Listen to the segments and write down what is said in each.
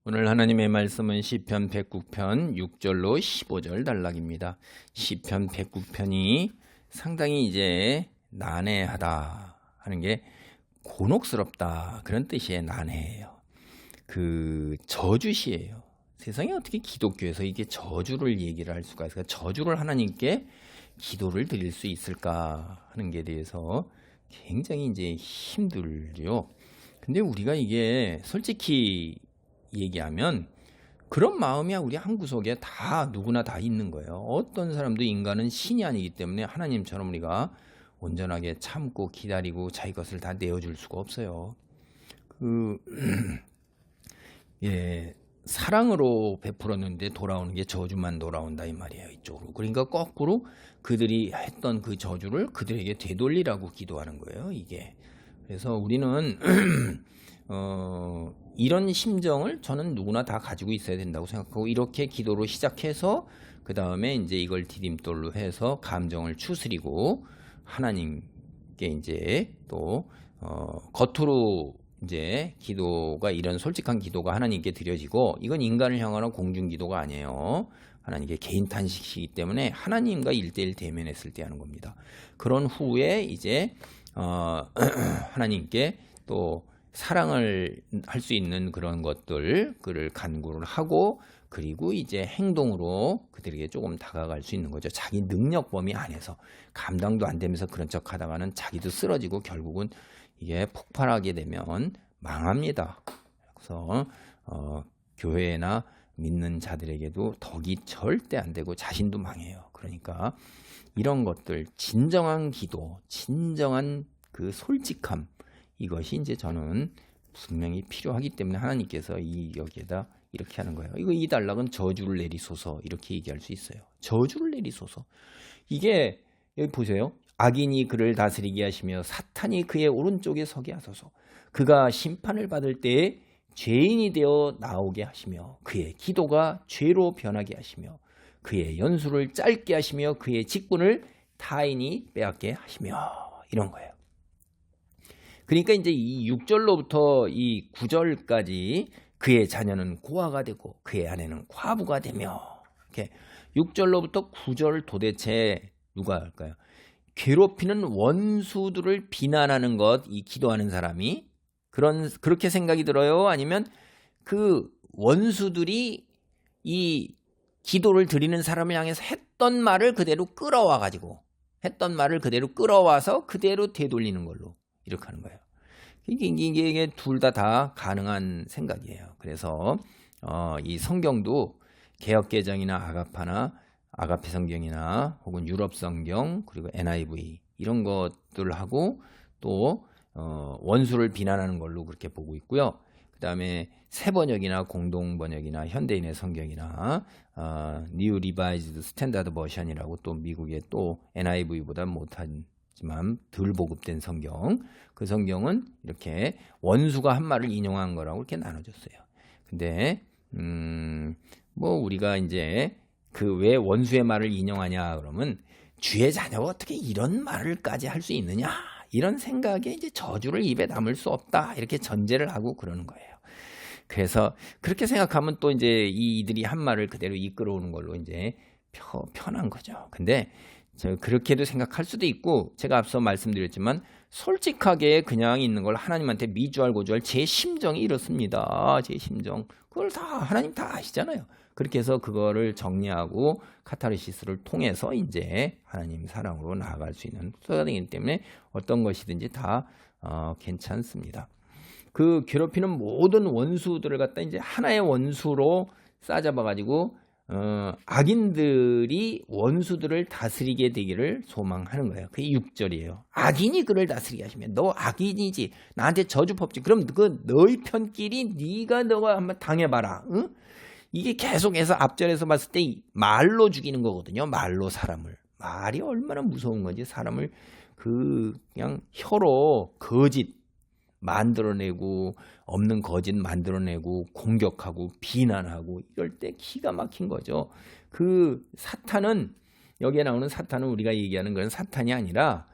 오늘 하나님의 말씀은 시편 109편 6절로 15절 단락입니다. 시편 109편이 상당히 이제 난해하다 하는 게 곤혹스럽다 그런 뜻이에요. 난해해요. 그 저주시예요. 세상에 어떻게 기독교에서 이게 저주를 얘기를 할 수가 있을까? 저주를 하나님께 기도를 드릴 수 있을까 하는 게 대해서 굉장히 이제 힘들죠. 근데 우리가 이게 솔직히 얘기하면 그런 마음이 우리 한 구석에 다 누구나 다 있는 거예요. 어떤 사람도 인간은 신이 아니기 때문에 하나님처럼 우리가 온전하게 참고 기다리고 자기 것을 다 내어줄 수가 없어요. 예, 사랑으로 베풀었는데 돌아오는 게 저주만 돌아온다 이 말이에요. 이쪽으로. 그러니까 거꾸로 그들이 했던 그 저주를 그들에게 되돌리라고 기도하는 거예요. 이게. 그래서 우리는 이런 심정을 저는 누구나 다 가지고 있어야 된다고 생각하고 이렇게 기도로 시작해서 그 다음에 이제 이걸 디딤돌로 해서 감정을 추스리고 하나님께 이제 또 겉으로 이제 기도가 이런 솔직한 기도가 하나님께 드려지고 이건 인간을 향하는 공중 기도가 아니에요. 하나님께 개인 탄식이기 때문에 하나님과 1대1 대면했을 때 하는 겁니다. 그런 후에 이제 하나님께 또 사랑을 할 수 있는 그런 것들 그를 간구를 하고 그리고 이제 행동으로 그들에게 조금 다가갈 수 있는 거죠. 자기 능력 범위 안에서 감당도 안 되면서 그런 척 하다가는 자기도 쓰러지고 결국은 이게 폭발하게 되면 망합니다. 그래서 교회나 믿는 자들에게도 덕이 절대 안 되고 자신도 망해요. 그러니까 이런 것들 진정한 기도, 진정한 그 솔직함 이것이 이제 저는 분명히 필요하기 때문에 하나님께서 여기에다 이렇게 하는 거예요. 이 단락은 저주를 내리소서 이렇게 얘기할 수 있어요. 저주를 내리소서. 이게 여기 보세요. 악인이 그를 다스리게 하시며 사탄이 그의 오른쪽에 서게 하소서. 그가 심판을 받을 때에 죄인이 되어 나오게 하시며 그의 기도가 죄로 변하게 하시며 그의 연수를 짧게 하시며 그의 직분을 타인이 빼앗게 하시며 이런 거예요. 그러니까 이제 이 6절로부터 이 9절까지 그의 자녀는 고아가 되고 그의 아내는 과부가 되며 이렇게 6절로부터 9절 도대체 누가 할까요? 괴롭히는 원수들을 비난하는 것, 이 기도하는 사람이 그렇게 생각이 들어요? 아니면 그 원수들이 이 기도를 드리는 사람을 향해서 했던 말을 그대로 끌어와서 그대로 되돌리는 걸로 이렇게 하는 거예요. 이게 둘 다 가능한 생각이에요. 그래서 이 성경도 개역개정이나 아가페 성경이나 혹은 유럽 성경 그리고 NIV 이런 것들하고 또 원수를 비난하는 걸로 그렇게 보고 있고요. 그 다음에 새 번역이나 공동 번역이나 현대인의 성경이나 뉴 리바이즈드 스탠다드 버전이라고 또 미국의 또 NIV보다 못하지만 덜 보급된 성경 그 성경은 이렇게 원수가 한 말을 인용한 거라고 이렇게 나눠줬어요. 근데 뭐 우리가 이제 그 왜 원수의 말을 인용하냐 그러면 주의 자녀가 어떻게 이런 말을까지 할 수 있느냐 이런 생각에 이제 저주를 입에 담을 수 없다 이렇게 전제를 하고 그러는 거예요. 그래서 그렇게 생각하면 또 이제 이들이 한 말을 그대로 이끌어오는 걸로 이제 편한 거죠. 근데 그렇게도 생각할 수도 있고 제가 앞서 말씀드렸지만 솔직하게 그냥 있는 걸 하나님한테 미주알 고주알 제 심정이 이렇습니다. 제 심정 그걸 다 하나님 다 아시잖아요. 그렇게 해서 그거를 정리하고 카타르시스를 통해서 이제 하나님 사랑으로 나아갈 수 있는 수가 되기 때문에 어떤 것이든지 다 괜찮습니다. 그 괴롭히는 모든 원수들을 갖다 이제 하나의 원수로 싸잡아가지고 악인들이 원수들을 다스리게 되기를 소망하는 거예요. 그게 6절이에요. 악인이 그를 다스리게 하시면 너 악인이지 나한테 저주 법지 그럼 그 너희 편끼리 너가 한번 당해봐라. 응? 이게 계속해서 앞절에서 봤을 때 말로 죽이는 거거든요. 말로 사람을. 말이 얼마나 무서운 건지 사람을 그냥 혀로 거짓 만들어내고 없는 거짓 만들어내고 공격하고 비난하고 이럴 때 기가 막힌 거죠. 그 사탄은 여기에 나오는 사탄은 우리가 얘기하는 그런 사탄이 아니라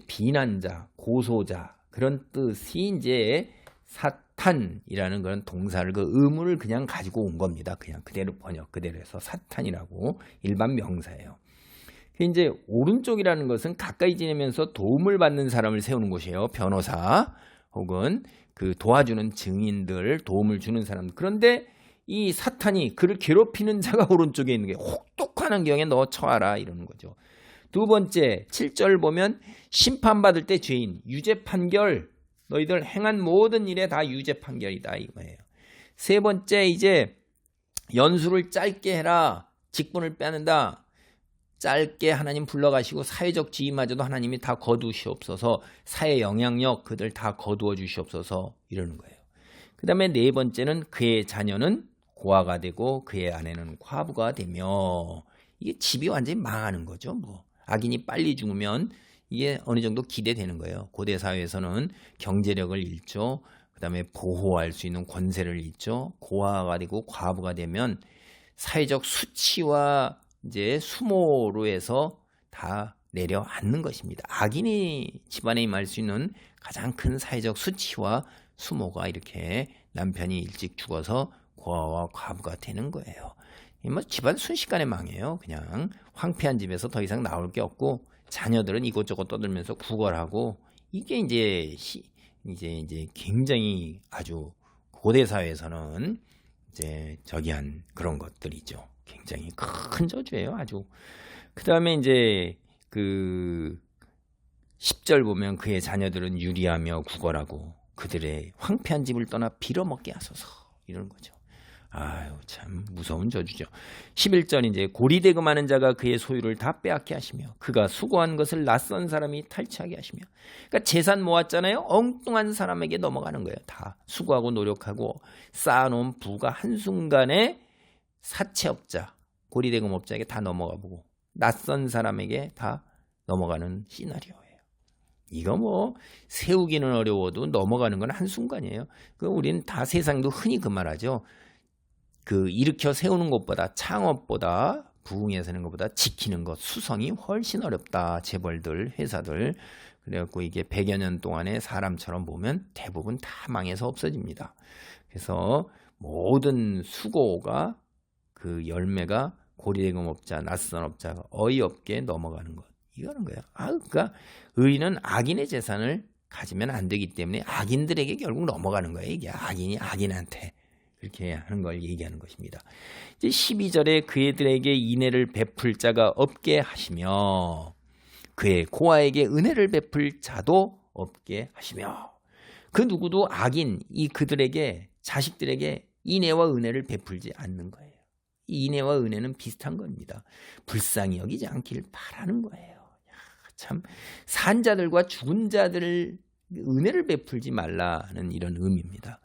비난자, 고소자 그런 뜻이 이제 사탄이라는 그런 동사를 그 의문을 그냥 가지고 온 겁니다. 그냥 그대로 번역 그대로 해서 사탄이라고 일반 명사예요. 이제 오른쪽이라는 것은 가까이 지내면서 도움을 받는 사람을 세우는 곳이에요. 변호사 혹은 그 도와주는 증인들, 도움을 주는 사람. 그런데 이 사탄이 그를 괴롭히는 자가 오른쪽에 있는 게 혹독한 환경에 너 처하라 이러는 거죠. 두 번째 7절 보면 심판받을 때 죄인, 유죄 판결, 너희들 행한 모든 일에 다 유죄 판결이다 이거예요. 세 번째 이제 연수를 짧게 해라, 직분을 빼는다. 짧게 하나님 불러가시고 사회적 지위마저도 하나님이 다 거두시옵소서, 사회 영향력 그들 다 거두어 주시옵소서 이러는 거예요. 그 다음에 네 번째는 그의 자녀는 고아가 되고 그의 아내는 과부가 되며, 이게 집이 완전히 망하는 거죠. 뭐 악인이 빨리 죽으면 이게 어느 정도 기대되는 거예요. 고대 사회에서는 경제력을 잃죠. 그 다음에 보호할 수 있는 권세를 잃죠. 고아가 되고 과부가 되면 사회적 수치와 이제 수모로 해서 다 내려앉는 것입니다. 악인이 집안에 임할 수 있는 가장 큰 사회적 수치와 수모가 이렇게 남편이 일찍 죽어서 고아와 과부가 되는 거예요. 뭐 집안 순식간에 망해요. 그냥 황폐한 집에서 더 이상 나올 게 없고 자녀들은 이곳저곳 떠들면서 구걸하고, 이게 이제 굉장히 아주 고대 사회에서는 이제 저기한 그런 것들이죠. 굉장히 큰 저주예요, 아주. 그 다음에 이제 그 10절 보면 그의 자녀들은 유리하며 구걸하고 그들의 황폐한 집을 떠나 빌어먹게 하소서 이러는 거죠. 아유, 참 무서운 저주죠. 11절 이제 고리대금하는 자가 그의 소유를 다 빼앗게 하시며 그가 수고한 것을 낯선 사람이 탈취하게 하시며, 그러니까 재산 모았잖아요. 엉뚱한 사람에게 넘어가는 거예요. 다 수고하고 노력하고 쌓아놓은 부가 한순간에 사채업자, 고리대금업자에게 다 넘어가 보고 낯선 사람에게 다 넘어가는 시나리오예요. 이거 뭐 세우기는 어려워도 넘어가는 건 한순간이에요. 우리는 다 세상도 흔히 그 말하죠. 그 일으켜 세우는 것보다, 창업보다, 부흥해 서는 것보다 지키는 것, 수성이 훨씬 어렵다. 재벌들, 회사들. 그래갖고 이게 100여 년 동안에 사람처럼 보면 대부분 다 망해서 없어집니다. 그래서 모든 수고가 그 열매가 고리대금업자, 낯선 업자가 어이없게 넘어가는 것. 이거는 거예요. 그러니까 의인은 악인의 재산을 가지면 안 되기 때문에 악인들에게 결국 넘어가는 거예요. 이게 악인이 악인한테 그렇게 하는 걸 얘기하는 것입니다. 이제 12절에 그애들에게 인애를 베풀 자가 없게 하시며 그의 고아에게 은혜를 베풀 자도 없게 하시며, 그 누구도 악인 이 그들에게, 자식들에게 인애와 은혜를 베풀지 않는 거예요. 이 인애와 은혜는 비슷한 겁니다. 불쌍히 여기지 않기를 바라는 거예요. 참 산자들과 죽은 자들을 은혜를 베풀지 말라는 이런 의미입니다.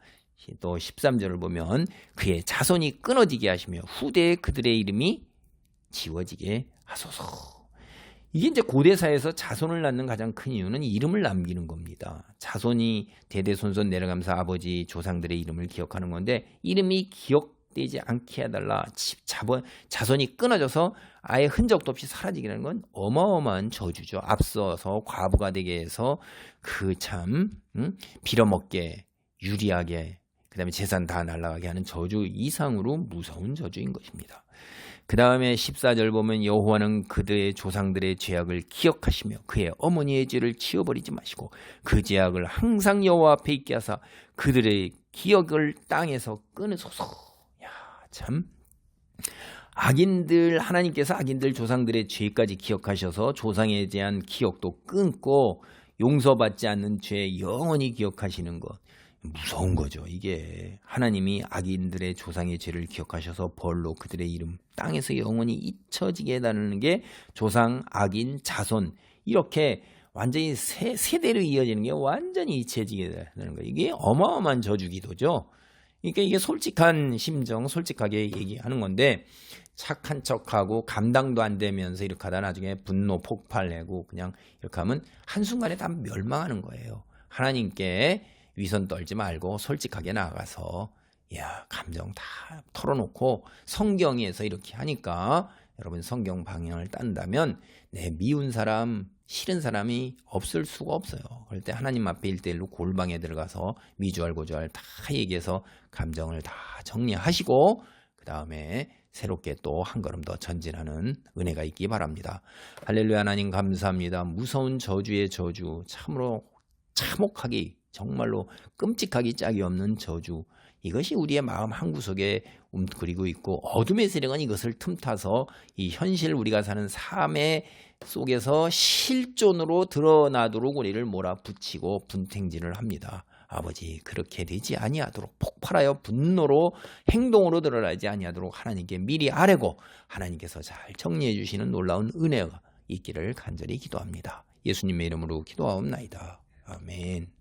또 13절을 보면 그의 자손이 끊어지게 하시며 후대에 그들의 이름이 지워지게 하소서. 이게 이제 고대사에서 자손을 낳는 가장 큰 이유는 이름을 남기는 겁니다. 자손이 대대손손 내려가면서 아버지 조상들의 이름을 기억하는 건데, 이름이 기억되지 않게 해달라. 자손이 끊어져서 아예 흔적도 없이 사라지게 건 어마어마한 저주죠. 앞서서 과부가 되게 해서 그 참 빌어먹게, 유리하게, 그 다음에 재산 다 날아가게 하는 저주 이상으로 무서운 저주인 것입니다. 그 다음에 14절 보면 여호와는 그들의 조상들의 죄악을 기억하시며 그의 어머니의 죄를 지워버리지 마시고 그 죄악을 항상 여호와 앞에 있게 하사 그들의 기억을 땅에서 끊으소서. 야, 참 악인들, 하나님께서 악인들 조상들의 죄까지 기억하셔서 조상에 대한 기억도 끊고 용서받지 않는 죄 영원히 기억하시는 것, 무서운 거죠. 이게 하나님이 악인들의 조상의 죄를 기억하셔서 벌로 그들의 이름 땅에서 영원히 잊혀지게 해달라는 게 조상, 악인, 자손 이렇게 완전히 세대로 이어지는 게 완전히 잊혀지게 되는 거예요. 이게 어마어마한 저주기도죠. 그러니까 이게 솔직한 심정, 솔직하게 얘기하는 건데, 착한 척하고 감당도 안 되면서 이렇게 하다 나중에 분노 폭발내고 그냥 이렇게 하면 한순간에 다 멸망하는 거예요. 하나님께 위선 떨지 말고 솔직하게 나가서 감정 다 털어놓고 성경에서 이렇게 하니까 여러분 성경 방향을 딴다면 내 미운 사람, 싫은 사람이 없을 수가 없어요. 그럴 때 하나님 앞에 1대1로 골방에 들어가서 미주알고주알 다 얘기해서 감정을 다 정리하시고 그 다음에 새롭게 또 한 걸음 더 전진하는 은혜가 있기 바랍니다. 할렐루야. 하나님 감사합니다. 무서운 저주의 저주, 참으로 참혹하기, 정말로 끔찍하기 짝이 없는 저주, 이것이 우리의 마음 한구석에 움츠리고 있고 어둠의 세력은 이것을 틈타서 이 현실 우리가 사는 삶의 속에서 실존으로 드러나도록 우리를 몰아붙이고 분탱질을 합니다. 아버지, 그렇게 되지 아니하도록 폭발하여 분노로 행동으로 드러나지 아니하도록 하나님께 미리 아뢰고 하나님께서 잘 정리해 주시는 놀라운 은혜가 있기를 간절히 기도합니다. 예수님의 이름으로 기도하옵나이다. 아멘.